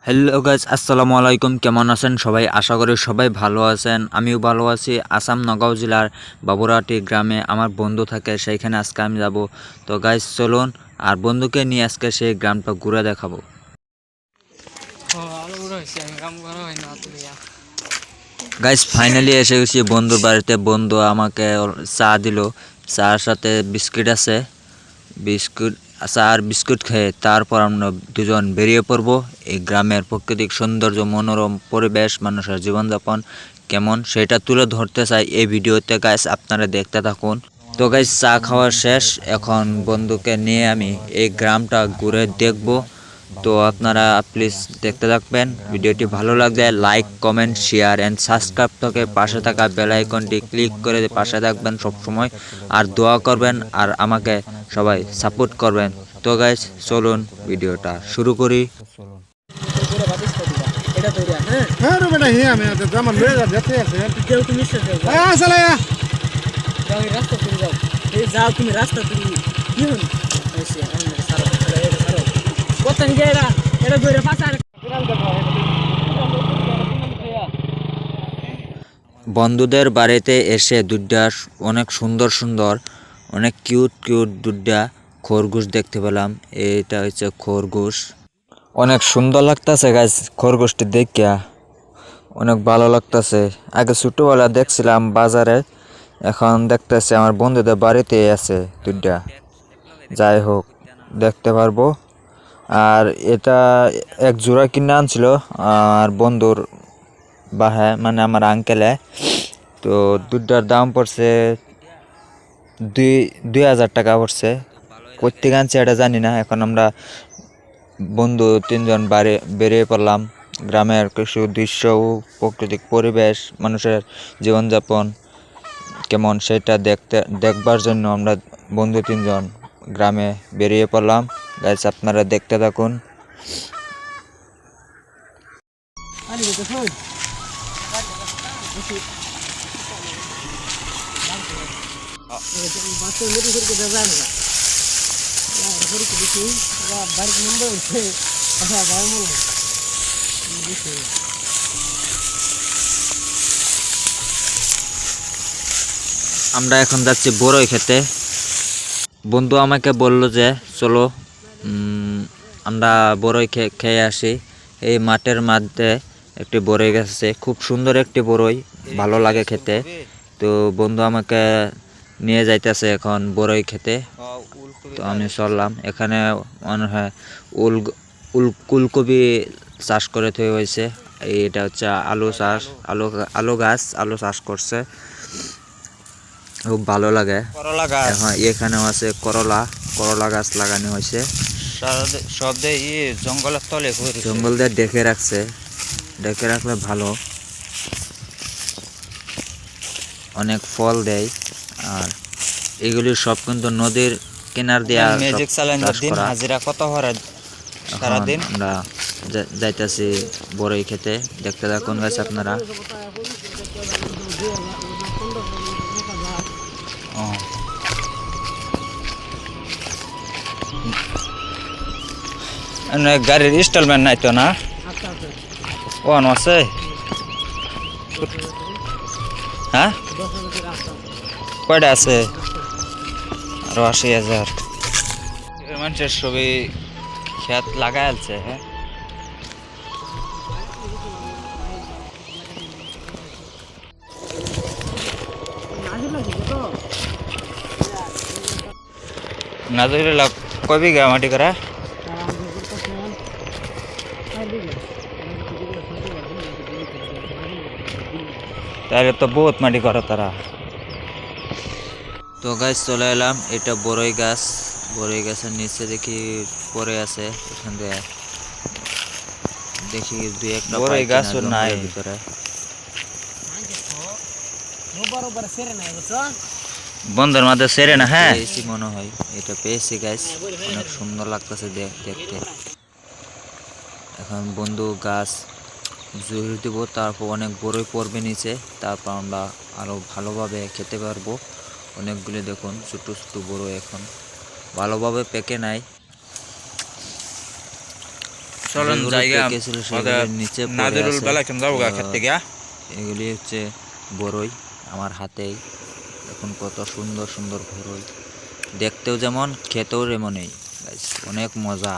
Hello guys, আসসালামু আলাইকুম। কেমন আছেন সবাই? আশা করি সবাই ভালো আছেন। আমিও ভালো আছি। আসাম নগাঁও জেলার বাবুরাটি গ্রামে আমার বন্ধু থাকে, সেইখানে আজকে আমি যাব। তো গাইস চলুন, আর বন্ধুকে নিয়ে আজকে সেই গ্রামটা ঘুরে দেখাবো। গাইস ফাইনালি এসে গেছি বন্ধুর বাড়িতে। বন্ধু আমাকে চা দিল, চার সাথে বিস্কিট আছে। বিস্কুট চা আর বিস্কুট খেয়ে তারপর আমরা দুজন বেরিয়ে পড়ব এই গ্রামের প্রাকৃতিক সৌন্দর্য, মনোরম পরিবেশ, মানুষের জীবনযাপন কেমন সেটা তুলে ধরতে চাই এই ভিডিওতে। গাইস আপনারা দেখতে থাকুন। তো গাইস চা খাওয়া শেষ, এখন বন্ধুকে নিয়ে আমি এই গ্রামটা ঘুরে দেখব। তো আপনারা প্লিজ দেখতে থাকবেন। ভিডিওটি ভালো লাগলে like, comment, share and subscribe থেকে পাশে থাকা বেল আইকনটি ক্লিক করে পাশে থাকবেন সবসময়, আর দোয়া করবেন আর আমাকে সবাই সাপোর্ট করবেন। তো গাইস চলুন ভিডিওটা শুরু করি। বন্ধুদের বাড়িতে এসে দুধটা অনেক সুন্দর সুন্দর, অনেক কিউট কিউট দুধটা খরগোশ দেখতে পেলাম। এটা হচ্ছে খরগোশ, অনেক সুন্দর লাগতেছে গাইস। খরগোশটি দেখিয়া অনেক ভালো লাগতেছে। আগে ছোটবেলা দেখছিলাম বাজারে, এখন দেখতেছি আমার বন্ধুদের বাড়িতে আছে দুধটা। যাই হোক, দেখতে পারবো। আর এটা এক জোড়া কিনে আনছিল আর বন্ধুর বাহে, মানে আমার আঙ্কেলে। তো দুধটার দাম পড়ছে 2,000 টাকা পড়ছে। কোথেকে আনছে এটা জানি না। এখন আমরা বন্ধু তিনজন বেরিয়ে পড়লাম। গ্রামের কিছু দৃশ্য, প্রাকৃতিক পরিবেশ, মানুষের জীবনযাপন কেমন সেটা দেখবার জন্য আমরা বন্ধু তিনজন গ্রামে বেরিয়ে পড়লাম। গাইস আপনারা দেখতে থাকুন। আমরা এখন যাচ্ছি বড়ই খেতে। বন্ধু আমাকে বলল যে চলো আমরা বড়ই খেয়ে আসি। এই মাঠের মধ্যে একটি বড়ই গাছ আছে, খুব সুন্দর একটি বড়ই, ভালো লাগে খেতে। তো বন্ধু আমাকে নিয়ে যাইতেছে এখন বড়ই খেতে। তো আমি চললাম। এখানে মনে হয় ফুলকপি চাষ করে তৈরি হয়েছে। এটা হচ্ছে আলু চাষ, আলু গাছ, আলু চাষ করছে, খুব ভালো লাগে। করলা গাছ এখানেও আছে, করলা গাছ লাগানো হয়েছে। সব জঙ্গলের তলে, জঙ্গল দিয়ে ডেকে রাখছে, ডেকে রাখলে ভালো, অনেক ফল দেয়। আর এগুলি সব কিন্তু নদীর কিনার দিয়ে হাজিরা কত হরে সারাদিন। আমরা যাইতেছি বড়ই খেতে, দেখতে থাকুন গাছ আপনারা। গাড়ির ইনস্টলমেন্ট নাই তো না? ওয়ান আছে। হ্যাঁ কয়টা আছে? আরো 80,000 মানুষের সবই খেত লাগাই আছে। হ্যাঁ নাজুরিলা কয় বিঘা মাটি করা? তাহলে তো বহুত মাটি করা তারা। তো গাছ চলে এলাম, এটা বড়ই গাছ। বড়ই গাছের নিচে দেখি পড়ে আছে, এখান থেকে দেখি দুই একটা বড়ই গাছ নাই ভিতরে। বন্ধের মধ্যে সেরে না। হ্যাঁ পেয়েছি মনে হয়, এটা পেয়েছি গাছ, অনেক সুন্দর লাগতেছে দেখতে। এখন বন্ধু গাছ জুড়ে দিব, তারপর অনেক বড়ই পড়বে নিচে, তারপর আমরা আরো ভালোভাবে খেতে পারবো। অনেকগুলি দেখুন ছোট ছোট বড়, এখন ভালোভাবে পেকে নাই। চলেন যেগুলো জায়গা পেকে ছিল সেগুলোর নিচে পড়ে নাদিরুল আছে। বেলা কেন যাবো গা খেতে গিয়া। এগুলি হচ্ছে বড়ই, আমার হাতেই দেখুন কত সুন্দর সুন্দর বড়ই, দেখতেও যেমন খেতেও তেমনই গাইস। অনেক মজা,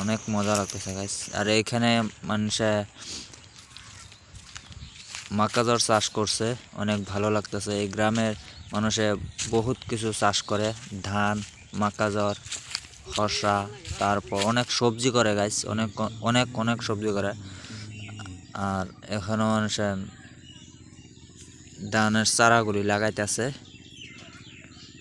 অনেক মজা লাগতেছে গাইস। আর এইখানে মানুষে মাকাজর চাষ করছে, অনেক ভালো লাগতেছে। এই গ্রামের মানুষে বহুত কিছু চাষ করে, ধান, মাকাজর, শসা, তারপর অনেক সবজি করে গাইস, অনেক অনেক অনেক সবজি করে। আর এখানে মানুষে ধানের চারাগুলি লাগাইতেছে।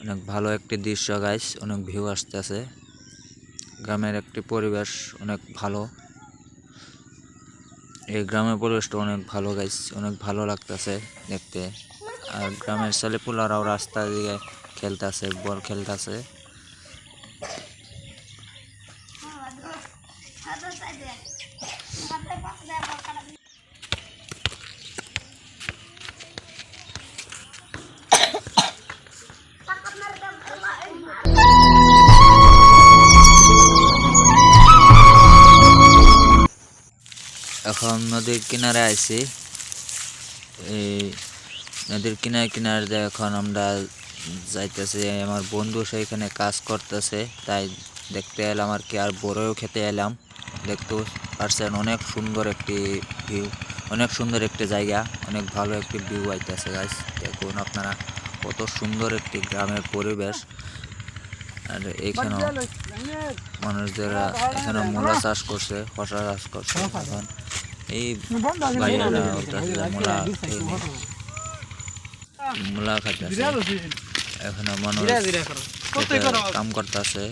অনেক ভালো একটি দৃশ্য গাইস, অনেক ভিউ আসতেছে। গ্রামের একটি পরিবেশ অনেক ভালো, এই গ্রামের পরিবেশটা অনেক ভালো গাইস, অনেক ভালো লাগতেছে দেখতে। আর গ্রামের ছেলেপুলারাও রাস্তা দিকে খেলতেছে, বল খেলতেছে। এখন নদীর কিনারে আইছি, এই নদীর কিনারে কিনারে এখন আমরা যাইতেছি। আমার বন্ধু সেইখানে কাজ করতেছে, তাই দেখতে এলাম আর কি। আর বড়ইও খেতে এলাম। দেখতে পারছেন অনেক সুন্দর একটি ভিউ, অনেক সুন্দর একটি জায়গা, অনেক ভালো একটি ভিউ আইতেছে গাইস। দেখুন আপনারা কত সুন্দর একটি গ্রামের পরিবেশ। আর এইখানেও মানুষদেরা এখানে মূলা চাষ করছে, শসা চাষ করছে। এখন এই ভাইয়েরা মূলা মূলা খাইতেছে, এখানে মানুষ কাম করতেছে।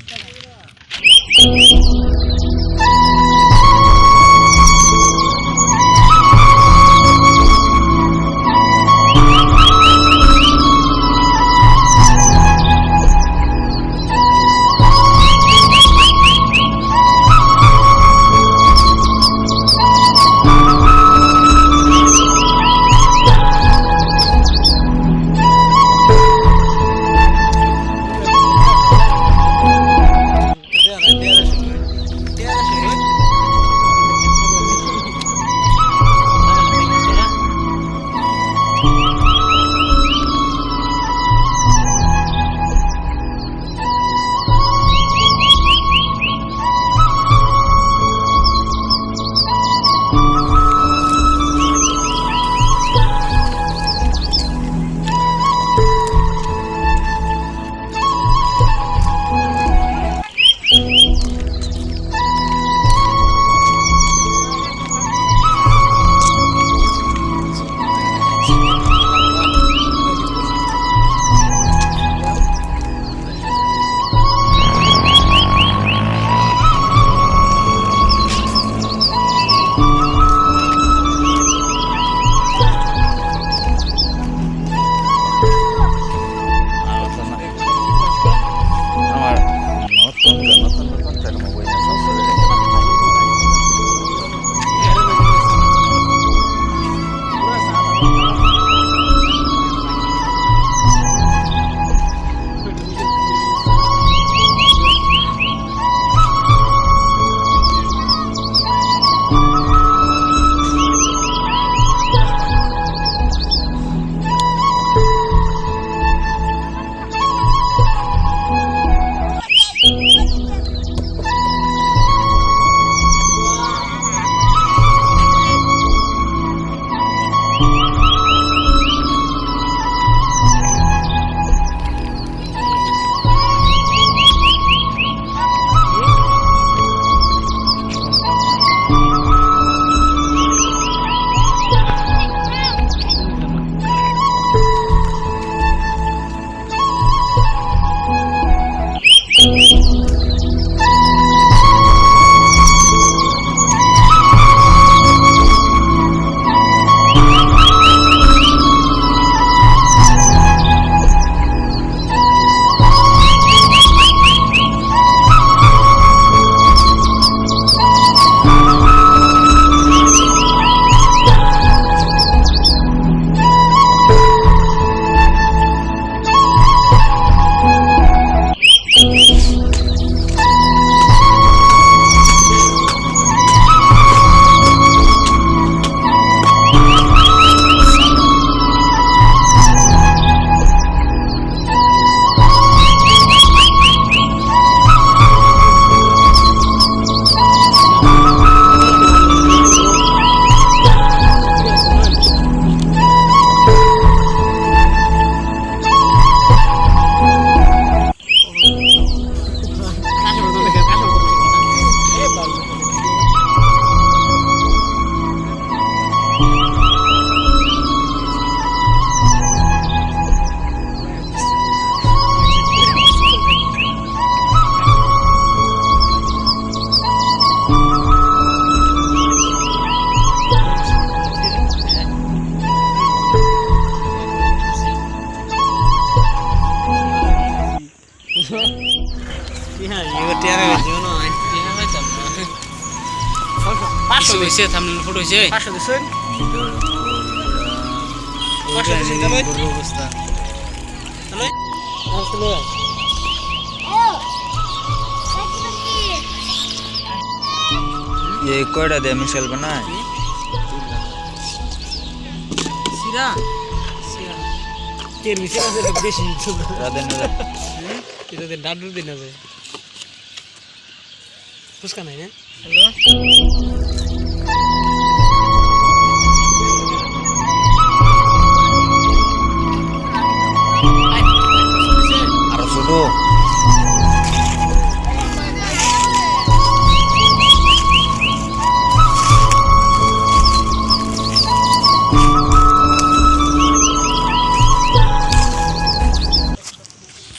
500 হইছে থামনেল ফটো হইছে 500 দিছেন 500 দিছেন তাহলে অবস্থা তাহলে ये कोड़ा दे मिशेल बनाए সিরা কে নিচে আছে বেশি राधे ने এটা দে ডাডু দিন আছে ফুসকা নাই না হ্যালো